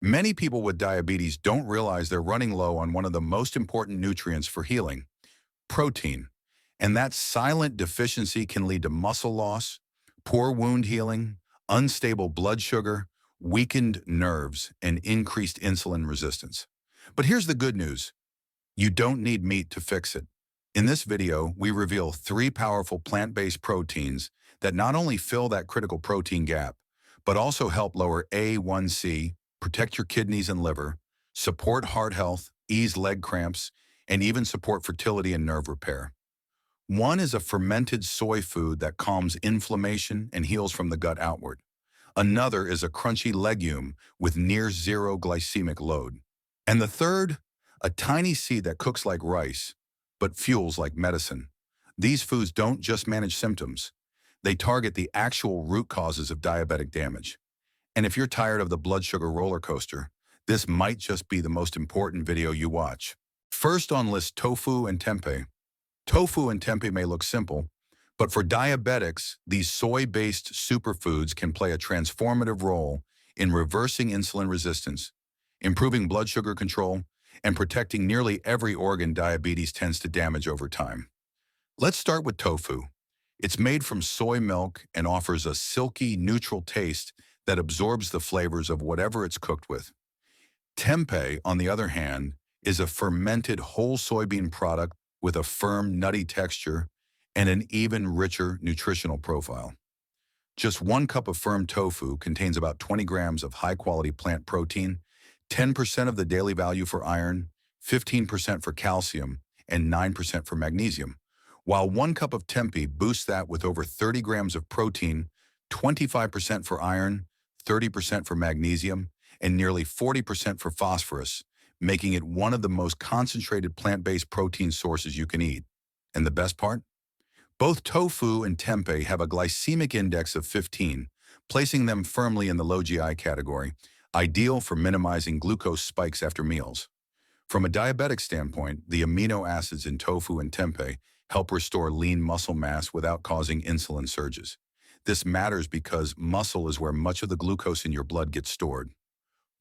Many people with diabetes don't realize they're running low on one of the most important nutrients for healing, protein. And that silent deficiency can lead to muscle loss, poor wound healing, unstable blood sugar, weakened nerves, and increased insulin resistance. But here's the good news. You don't need meat to fix it. In this video, we reveal three powerful plant-based proteins that not only fill that critical protein gap, but also help lower A1C, protect your kidneys and liver, support heart health, ease leg cramps, and even support fertility and nerve repair. One is a fermented soy food that calms inflammation and heals from the gut outward. Another is a crunchy legume with near zero glycemic load. And the third, a tiny seed that cooks like rice, but fuels like medicine. These foods don't just manage symptoms. They target the actual root causes of diabetic damage. And if you're tired of the blood sugar roller coaster, this might just be the most important video you watch. First on list, tofu and tempeh. Tofu and tempeh may look simple, but for diabetics, these soy-based superfoods can play a transformative role in reversing insulin resistance, improving blood sugar control, and protecting nearly every organ diabetes tends to damage over time. Let's start with tofu. It's made from soy milk and offers a silky, neutral taste that absorbs the flavors of whatever it's cooked with. Tempeh, on the other hand, is a fermented whole soybean product with a firm, nutty texture and an even richer nutritional profile. Just 1 cup of firm tofu contains about 20 grams of high-quality plant protein, 10% of the daily value for iron, 15% for calcium, and 9% for magnesium, while 1 cup of tempeh boosts that with over 30 grams of protein, 25% for iron, 30% for magnesium, and nearly 40% for phosphorus, making it one of the most concentrated plant-based protein sources you can eat. And the best part? Both tofu and tempeh have a glycemic index of 15, placing them firmly in the low GI category, ideal for minimizing glucose spikes after meals. From a diabetic standpoint, the amino acids in tofu and tempeh help restore lean muscle mass without causing insulin surges. This matters because muscle is where much of the glucose in your blood gets stored.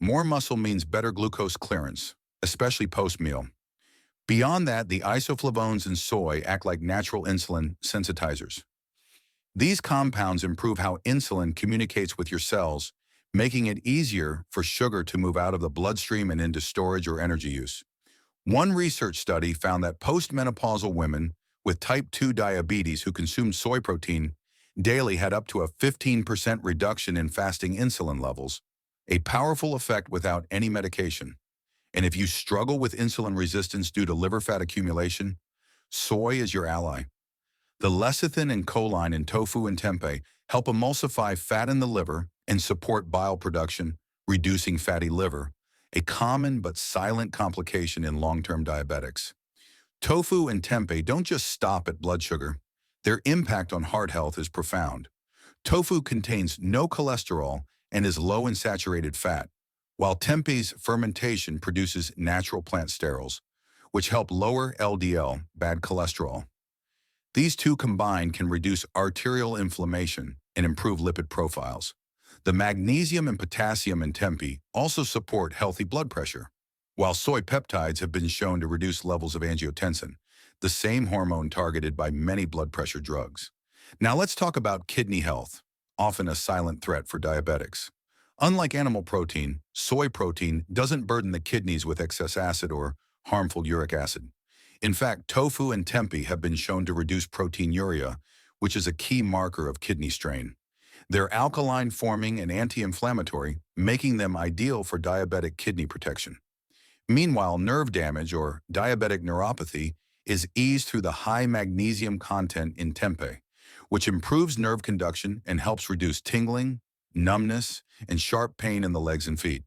More muscle means better glucose clearance, especially post-meal. Beyond that, the isoflavones in soy act like natural insulin sensitizers. These compounds improve how insulin communicates with your cells, making it easier for sugar to move out of the bloodstream and into storage or energy use. One research study found that postmenopausal women with type 2 diabetes who consumed soy protein daily had up to a 15% reduction in fasting insulin levels, a powerful effect without any medication. And if you struggle with insulin resistance due to liver fat accumulation, soy is your ally. The lecithin and choline in tofu and tempeh help emulsify fat in the liver and support bile production, reducing fatty liver, a common but silent complication in long-term diabetics. Tofu and tempeh don't just stop at blood sugar. Their impact on heart health is profound. Tofu contains no cholesterol and is low in saturated fat, while tempeh's fermentation produces natural plant sterols, which help lower LDL, bad cholesterol. These two combined can reduce arterial inflammation and improve lipid profiles. The magnesium and potassium in tempeh also support healthy blood pressure, while soy peptides have been shown to reduce levels of angiotensin, the same hormone targeted by many blood pressure drugs. Now let's talk about kidney health, often a silent threat for diabetics. Unlike animal protein, soy protein doesn't burden the kidneys with excess acid or harmful uric acid. In fact, tofu and tempeh have been shown to reduce proteinuria, which is a key marker of kidney strain. They're alkaline-forming and anti-inflammatory, making them ideal for diabetic kidney protection. Meanwhile, nerve damage, or diabetic neuropathy, is eased through the high magnesium content in tempeh, which improves nerve conduction and helps reduce tingling, numbness, and sharp pain in the legs and feet.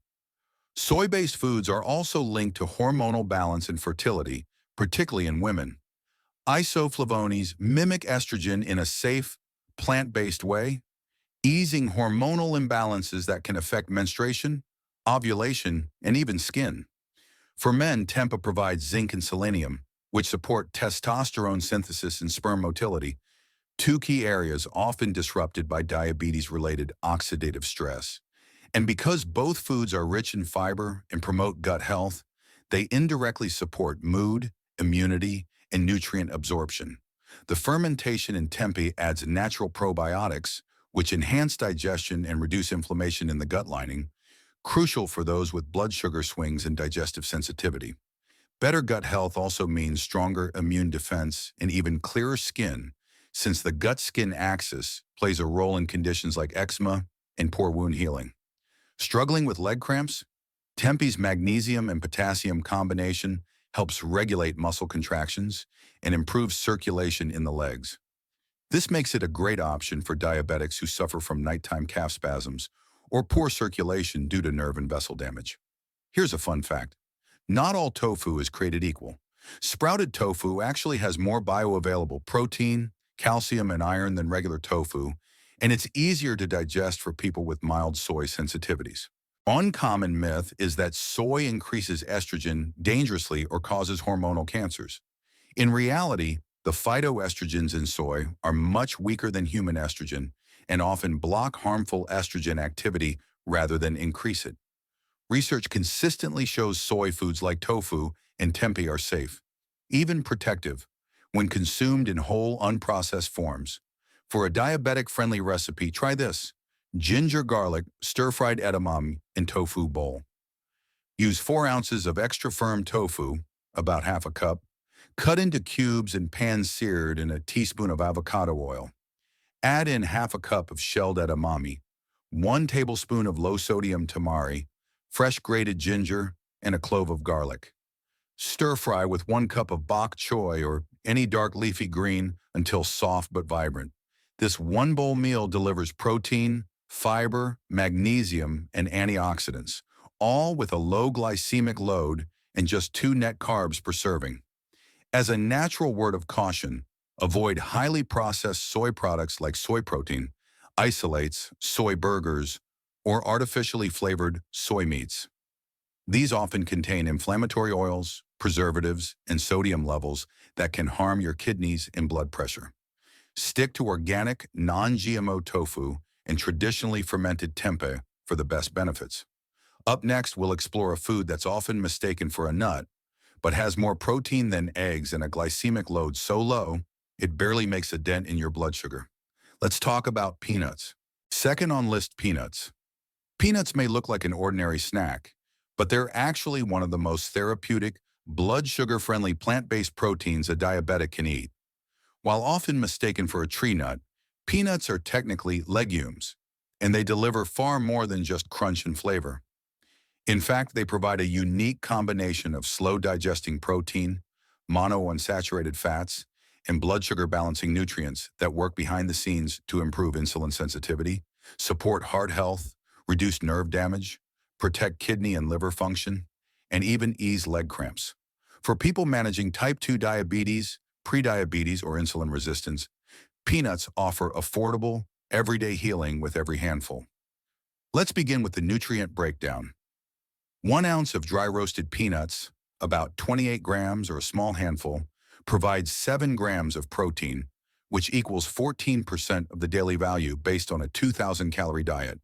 Soy-based foods are also linked to hormonal balance and fertility, particularly in women. Isoflavones mimic estrogen in a safe, plant-based way, easing hormonal imbalances that can affect menstruation, ovulation, and even skin. For men, tempeh provides zinc and selenium, which support testosterone synthesis and sperm motility, two key areas often disrupted by diabetes-related oxidative stress. And because both foods are rich in fiber and promote gut health, they indirectly support mood, immunity, and nutrient absorption. The fermentation in tempeh adds natural probiotics, which enhance digestion and reduce inflammation in the gut lining, crucial for those with blood sugar swings and digestive sensitivity. Better gut health also means stronger immune defense and even clearer skin, since the gut-skin axis plays a role in conditions like eczema and poor wound healing. Struggling with leg cramps? Tempeh's magnesium and potassium combination helps regulate muscle contractions and improves circulation in the legs. This makes it a great option for diabetics who suffer from nighttime calf spasms or poor circulation due to nerve and vessel damage. Here's a fun fact. Not all tofu is created equal. Sprouted tofu actually has more bioavailable protein, calcium, and iron than regular tofu, and it's easier to digest for people with mild soy sensitivities. One common myth is that soy increases estrogen dangerously or causes hormonal cancers. In reality, the phytoestrogens in soy are much weaker than human estrogen and often block harmful estrogen activity rather than increase it. Research consistently shows soy foods like tofu and tempeh are safe, even protective, when consumed in whole, unprocessed forms. For a diabetic-friendly recipe, try this: ginger garlic stir-fried edamame in tofu bowl. Use 4 ounces of extra firm tofu, about half a cup, cut into cubes and pan-seared in a teaspoon of avocado oil. Add in half a cup of shelled edamame, 1 tablespoon of low-sodium tamari, fresh grated ginger, and a clove of garlic. Stir-fry with 1 cup of bok choy or any dark leafy green until soft but vibrant. This one-bowl meal delivers protein, fiber, magnesium, and antioxidants, all with a low glycemic load and just 2 net carbs per serving. As a natural word of caution, avoid highly processed soy products like soy protein, isolates, soy burgers, or artificially flavored soy meats. These often contain inflammatory oils, preservatives, and sodium levels that can harm your kidneys and blood pressure. Stick to organic, non-GMO tofu and traditionally fermented tempeh for the best benefits. Up next, we'll explore a food that's often mistaken for a nut, but has more protein than eggs and a glycemic load so low, it barely makes a dent in your blood sugar. Let's talk about peanuts. Second on list, peanuts. Peanuts may look like an ordinary snack, but they're actually one of the most therapeutic, blood sugar-friendly plant-based proteins a diabetic can eat. While often mistaken for a tree nut, peanuts are technically legumes, and they deliver far more than just crunch and flavor. In fact, they provide a unique combination of slow-digesting protein, monounsaturated fats, and blood sugar-balancing nutrients that work behind the scenes to improve insulin sensitivity, support heart health, reduce nerve damage, protect kidney and liver function, and even ease leg cramps. For people managing type 2 diabetes, prediabetes, or insulin resistance, peanuts offer affordable, everyday healing with every handful. Let's begin with the nutrient breakdown. 1 ounce of dry roasted peanuts, about 28 grams or a small handful, provides 7 grams of protein, which equals 14% of the daily value based on a 2,000-calorie diet.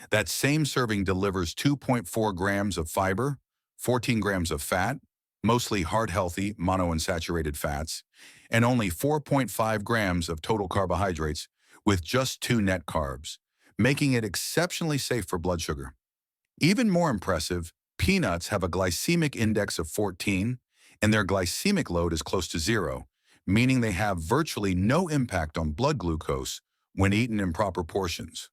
That same serving delivers 2.4 grams of fiber, 14 grams of fat, mostly heart-healthy monounsaturated fats, and only 4.5 grams of total carbohydrates with just 2 net carbs, making it exceptionally safe for blood sugar. Even more impressive, peanuts have a glycemic index of 14, and their glycemic load is close to 0, meaning they have virtually no impact on blood glucose when eaten in proper portions.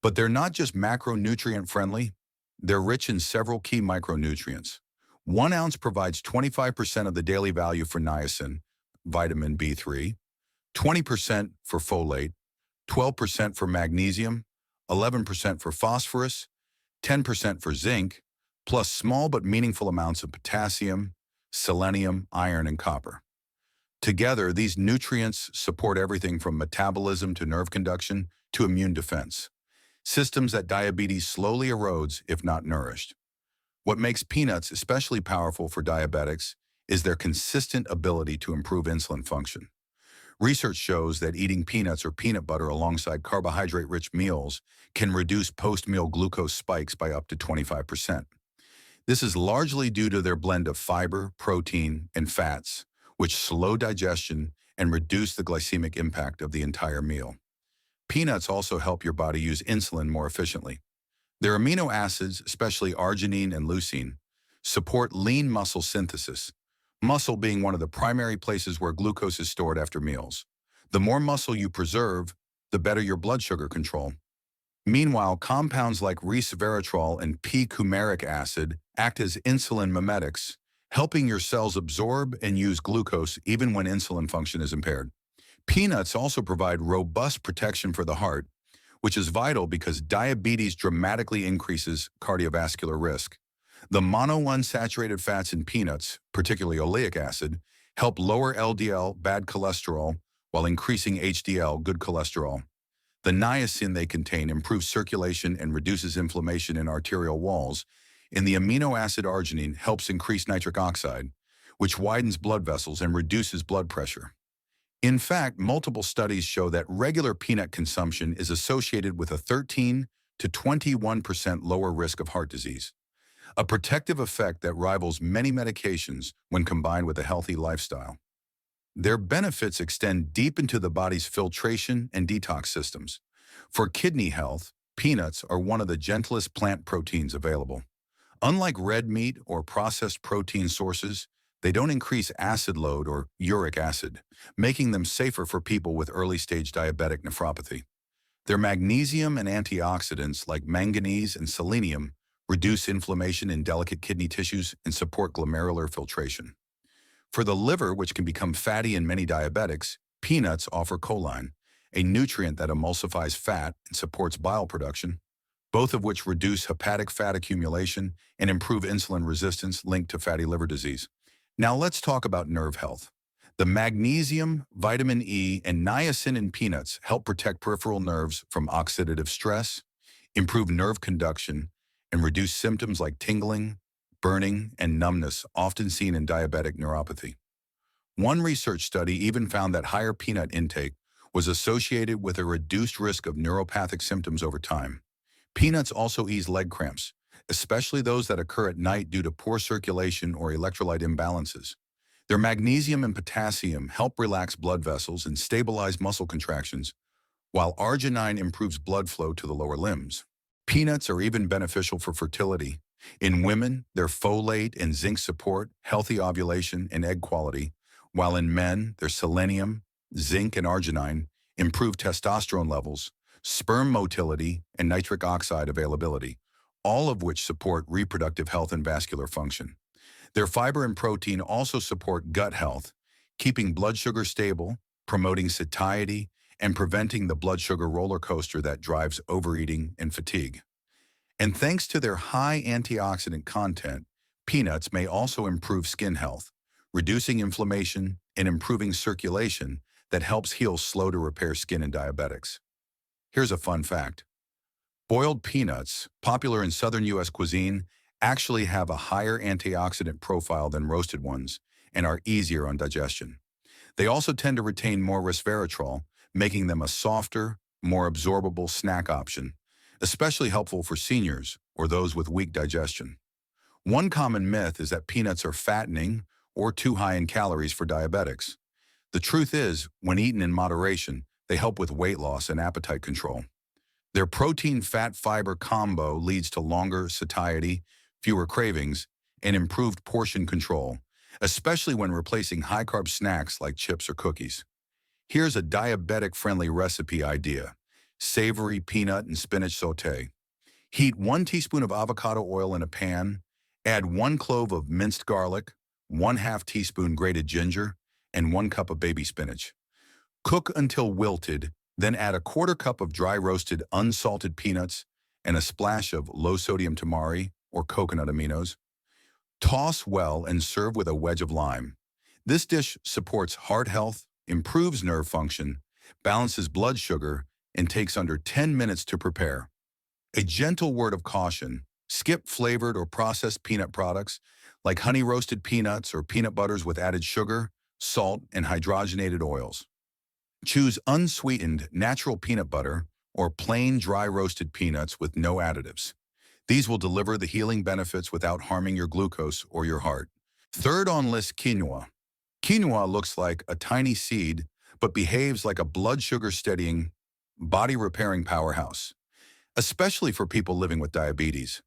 But they're not just macronutrient friendly, they're rich in several key micronutrients. 1 ounce provides 25% of the daily value for niacin, vitamin B3, 20% for folate, 12% for magnesium, 11% for phosphorus, 10% for zinc, plus small but meaningful amounts of potassium, selenium, iron, and copper. Together, these nutrients support everything from metabolism to nerve conduction to immune defense, systems that diabetes slowly erodes if not nourished. What makes peanuts especially powerful for diabetics is their consistent ability to improve insulin function. Research shows that eating peanuts or peanut butter alongside carbohydrate-rich meals can reduce post-meal glucose spikes by up to 25%. This is largely due to their blend of fiber, protein, and fats, which slow digestion and reduce the glycemic impact of the entire meal. Peanuts also help your body use insulin more efficiently. Their amino acids, especially arginine and leucine, support lean muscle synthesis, muscle being one of the primary places where glucose is stored after meals. The more muscle you preserve, the better your blood sugar control. Meanwhile, compounds like resveratrol and p-coumaric acid act as insulin mimetics, helping your cells absorb and use glucose even when insulin function is impaired. Peanuts also provide robust protection for the heart, which is vital because diabetes dramatically increases cardiovascular risk. The monounsaturated fats in peanuts, particularly oleic acid, help lower LDL, bad cholesterol, while increasing HDL, good cholesterol. The niacin they contain improves circulation and reduces inflammation in arterial walls, and the amino acid arginine helps increase nitric oxide, which widens blood vessels and reduces blood pressure. In fact, multiple studies show that regular peanut consumption is associated with a 13 to 21% lower risk of heart disease, a protective effect that rivals many medications when combined with a healthy lifestyle. Their benefits extend deep into the body's filtration and detox systems. For kidney health, peanuts are one of the gentlest plant proteins available. Unlike red meat or processed protein sources, they don't increase acid load or uric acid, making them safer for people with early-stage diabetic nephropathy. Their magnesium and antioxidants like manganese and selenium reduce inflammation in delicate kidney tissues and support glomerular filtration. For the liver, which can become fatty in many diabetics, peanuts offer choline, a nutrient that emulsifies fat and supports bile production, both of which reduce hepatic fat accumulation and improve insulin resistance linked to fatty liver disease. Now let's talk about nerve health. The magnesium, vitamin E, and niacin in peanuts help protect peripheral nerves from oxidative stress, improve nerve conduction, and reduce symptoms like tingling, burning, and numbness often seen in diabetic neuropathy. One research study even found that higher peanut intake was associated with a reduced risk of neuropathic symptoms over time. Peanuts also ease leg cramps, especially those that occur at night due to poor circulation or electrolyte imbalances. Their magnesium and potassium help relax blood vessels and stabilize muscle contractions, while arginine improves blood flow to the lower limbs. Peanuts are even beneficial for fertility. In women, their folate and zinc support healthy ovulation and egg quality, while in men, their selenium, zinc, and arginine improve testosterone levels, sperm motility, and nitric oxide availability, all of which support reproductive health and vascular function. Their fiber and protein also support gut health, keeping blood sugar stable, promoting satiety, and preventing the blood sugar roller coaster that drives overeating and fatigue. And thanks to their high antioxidant content, peanuts may also improve skin health, reducing inflammation and improving circulation that helps heal slow-to-repair skin in diabetics. Here's a fun fact. Boiled peanuts, popular in southern U.S. cuisine, actually have a higher antioxidant profile than roasted ones and are easier on digestion. They also tend to retain more resveratrol, making them a softer, more absorbable snack option, especially helpful for seniors or those with weak digestion. One common myth is that peanuts are fattening or too high in calories for diabetics. The truth is, when eaten in moderation, they help with weight loss and appetite control. Their protein-fat-fiber combo leads to longer satiety, fewer cravings, and improved portion control, especially when replacing high-carb snacks like chips or cookies. Here's a diabetic-friendly recipe idea: savory peanut and spinach sauté. Heat 1 teaspoon of avocado oil in a pan, add 1 clove of minced garlic, 1/2 teaspoon grated ginger, and 1 cup of baby spinach. Cook until wilted, then add a 1/4 cup of dry roasted unsalted peanuts and a splash of low-sodium tamari or coconut aminos. Toss well and serve with a wedge of lime. This dish supports heart health, improves nerve function, balances blood sugar, and takes under 10 minutes to prepare. A gentle word of caution: skip flavored or processed peanut products like honey roasted peanuts or peanut butters with added sugar, salt, and hydrogenated oils. Choose unsweetened natural peanut butter or plain dry roasted peanuts with no additives. These will deliver the healing benefits without harming your glucose or your heart. Third on list, quinoa. Quinoa looks like a tiny seed, but behaves like a blood sugar steadying, body repairing powerhouse, especially for people living with diabetes.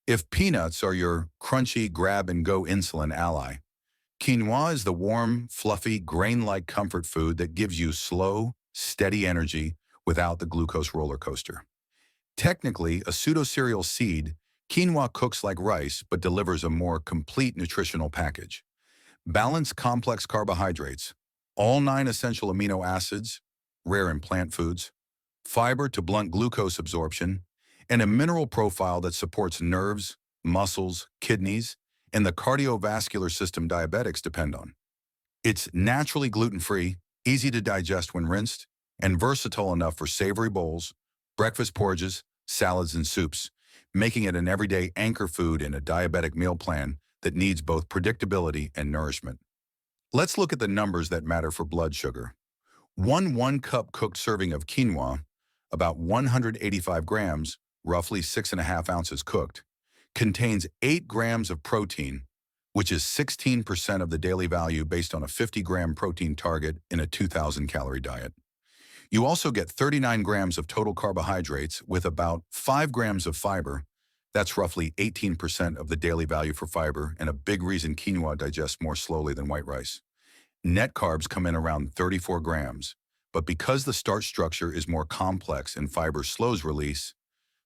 If peanuts are your crunchy grab-and-go insulin ally, quinoa is the warm, fluffy, grain-like comfort food that gives you slow, steady energy without the glucose roller coaster. Technically, a pseudo-cereal seed, quinoa cooks like rice but delivers a more complete nutritional package. Balanced complex carbohydrates, all 9 essential amino acids, rare in plant foods, fiber to blunt glucose absorption, and a mineral profile that supports nerves, muscles, kidneys, and the cardiovascular system diabetics depend on. It's naturally gluten-free, easy to digest when rinsed, and versatile enough for savory bowls, breakfast porridges, salads, and soups, making it an everyday anchor food in a diabetic meal plan that needs both predictability and nourishment. Let's look at the numbers that matter for blood sugar. One cup cooked serving of quinoa, about 185 grams, roughly 6.5 ounces cooked, contains 8 grams of protein, which is 16% of the daily value based on a 50-gram protein target in a 2,000-calorie diet. You also get 39 grams of total carbohydrates with about 5 grams of fiber. That's roughly 18% of the daily value for fiber and a big reason quinoa digests more slowly than white rice. Net carbs come in around 34 grams, but because the starch structure is more complex and fiber slows release,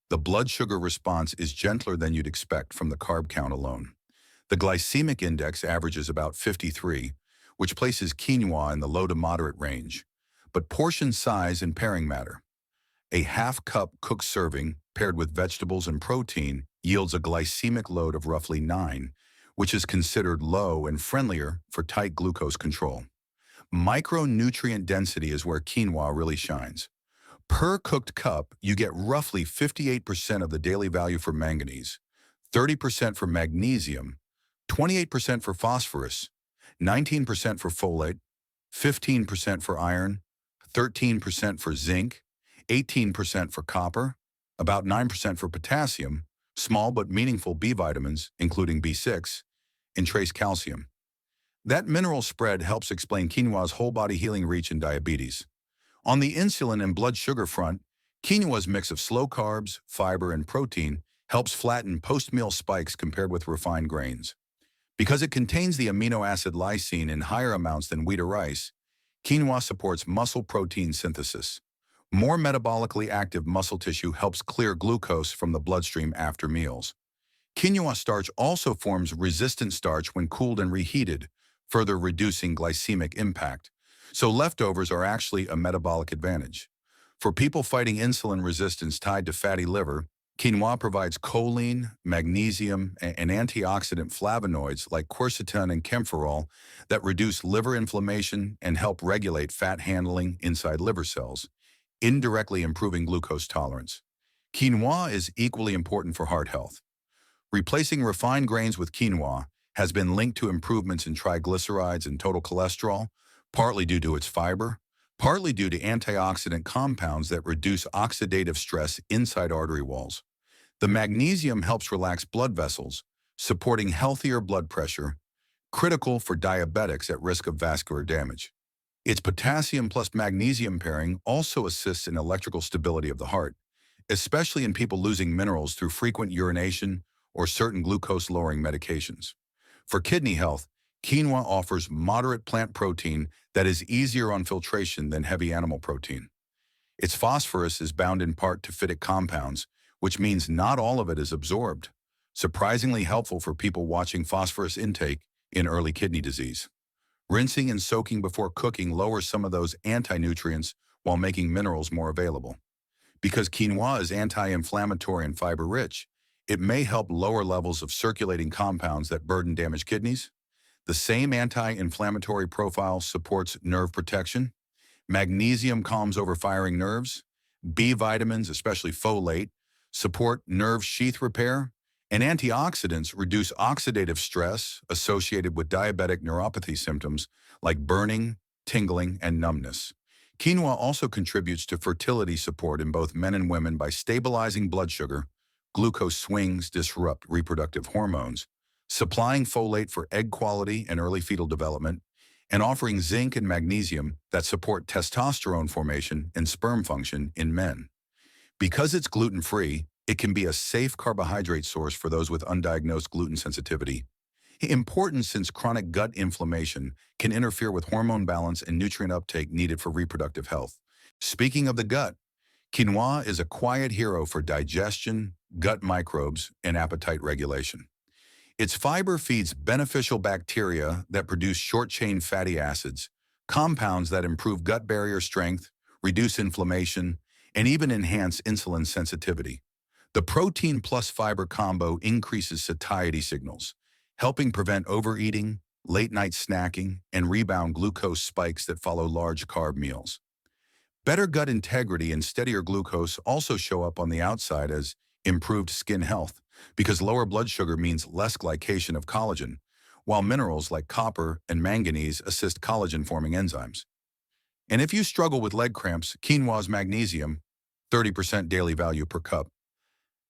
the blood sugar response is gentler than you'd expect from the carb count alone. The glycemic index averages about 53, which places quinoa in the low to moderate range. But portion size and pairing matter. A half-cup cooked serving paired with vegetables and protein yields a glycemic load of roughly 9, which is considered low and friendlier for tight glucose control. Micronutrient density is where quinoa really shines. Per cooked cup, you get roughly 58% of the daily value for manganese, 30% for magnesium, 28% for phosphorus, 19% for folate, 15% for iron, 13% for zinc, 18% for copper, about 9% for potassium, small but meaningful B vitamins, including B6, and trace calcium. That mineral spread helps explain quinoa's whole-body healing reach in diabetes. On the insulin and blood sugar front, quinoa's mix of slow carbs, fiber, and protein helps flatten post-meal spikes compared with refined grains. Because it contains the amino acid lysine in higher amounts than wheat or rice, quinoa supports muscle protein synthesis. More metabolically active muscle tissue helps clear glucose from the bloodstream after meals. Quinoa starch also forms resistant starch when cooled and reheated, further reducing glycemic impact. So leftovers are actually a metabolic advantage. For people fighting insulin resistance tied to fatty liver, quinoa provides choline, magnesium, and antioxidant flavonoids like quercetin and camphorol that reduce liver inflammation and help regulate fat handling inside liver cells, indirectly improving glucose tolerance. Quinoa is equally important for heart health. Replacing refined grains with quinoa has been linked to improvements in triglycerides and total cholesterol, partly due to its fiber, partly due to antioxidant compounds that reduce oxidative stress inside artery walls. The magnesium helps relax blood vessels, supporting healthier blood pressure, critical for diabetics at risk of vascular damage. Its potassium plus magnesium pairing also assists in electrical stability of the heart, especially in people losing minerals through frequent urination or certain glucose-lowering medications. For kidney health, quinoa offers moderate plant protein that is easier on filtration than heavy animal protein. Its phosphorus is bound in part to phytic compounds, which means not all of it is absorbed, surprisingly helpful for people watching phosphorus intake in early kidney disease. Rinsing and soaking before cooking lowers some of those anti-nutrients while making minerals more available. Because quinoa is anti-inflammatory and fiber-rich, it may help lower levels of circulating compounds that burden damaged kidneys. The same anti-inflammatory profile supports nerve protection. Magnesium calms overfiring nerves. B vitamins, especially folate, support nerve sheath repair. And antioxidants reduce oxidative stress associated with diabetic neuropathy symptoms like burning, tingling, and numbness. Quinoa also contributes to fertility support in both men and women by stabilizing blood sugar. Glucose swings disrupt reproductive hormones, supplying folate for egg quality and early fetal development, and offering zinc and magnesium that support testosterone formation and sperm function in men. Because it's gluten-free, it can be a safe carbohydrate source for those with undiagnosed gluten sensitivity. Important since chronic gut inflammation can interfere with hormone balance and nutrient uptake needed for reproductive health. Speaking of the gut, quinoa is a quiet hero for digestion, gut microbes, and appetite regulation. Its fiber feeds beneficial bacteria that produce short-chain fatty acids, compounds that improve gut barrier strength, reduce inflammation, and even enhance insulin sensitivity. The protein plus fiber combo increases satiety signals, helping prevent overeating, late-night snacking, and rebound glucose spikes that follow large carb meals. Better gut integrity and steadier glucose also show up on the outside as improved skin health, because lower blood sugar means less glycation of collagen, while minerals like copper and manganese assist collagen-forming enzymes. And if you struggle with leg cramps, quinoa's magnesium, 30% daily value per cup,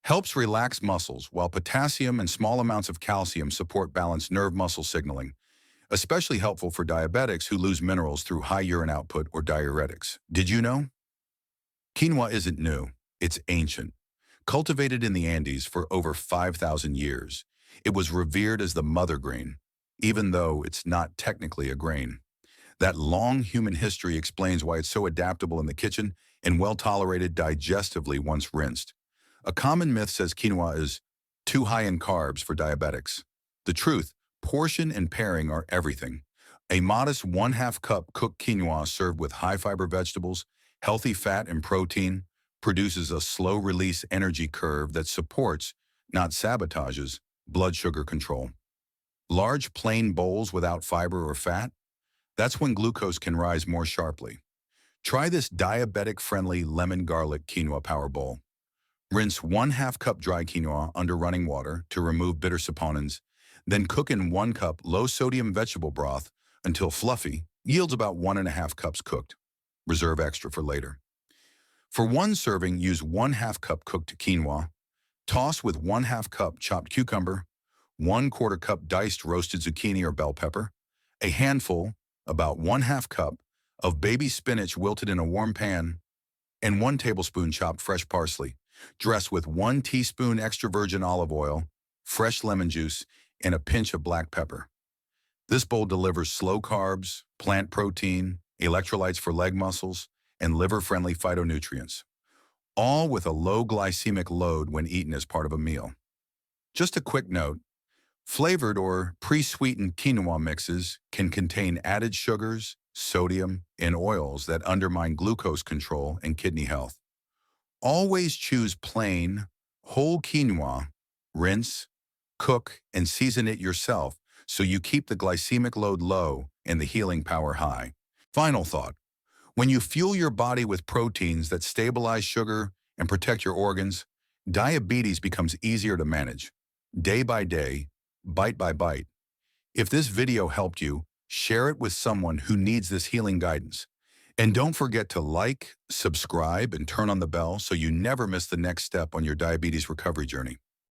helps relax muscles, while potassium and small amounts of calcium support balanced nerve muscle signaling, especially helpful for diabetics who lose minerals through high urine output or diuretics. Did you know? Quinoa isn't new, it's ancient. Cultivated in the Andes for over 5,000 years, it was revered as the mother grain, even though it's not technically a grain. That long human history explains why it's so adaptable in the kitchen and well-tolerated digestively once rinsed. A common myth says quinoa is too high in carbs for diabetics. The truth, portion and pairing are everything. A modest 1/2 cup cooked quinoa served with high-fiber vegetables, healthy fat and protein, produces a slow-release energy curve that supports, not sabotages, blood sugar control. Large plain bowls without fiber or fat? That's when glucose can rise more sharply. Try this diabetic-friendly lemon garlic quinoa power bowl. Rinse 1/2 cup dry quinoa under running water to remove bitter saponins, then cook in 1 cup low-sodium vegetable broth until fluffy, yields about 1.5 cups cooked. Reserve extra for later. For one serving, use 1/2 cup cooked quinoa, toss with 1/2 cup chopped cucumber, 1/4 cup diced roasted zucchini or bell pepper, a handful, about 1/2 cup, of baby spinach wilted in a warm pan, and 1 tablespoon chopped fresh parsley. Dress with 1 teaspoon extra virgin olive oil, fresh lemon juice, and a pinch of black pepper. This bowl delivers slow carbs, plant protein, electrolytes for leg muscles, and liver-friendly phytonutrients, all with a low glycemic load when eaten as part of a meal. Just a quick note, flavored or pre-sweetened quinoa mixes can contain added sugars, sodium, and oils that undermine glucose control and kidney health. Always choose plain, whole quinoa, rinse, cook, and season it yourself so you keep the glycemic load low and the healing power high. Final thought. When you fuel your body with proteins that stabilize sugar and protect your organs, diabetes becomes easier to manage, day by day, bite by bite. If this video helped you, share it with someone who needs this healing guidance. And don't forget to like, subscribe, and turn on the bell so you never miss the next step on your diabetes recovery journey.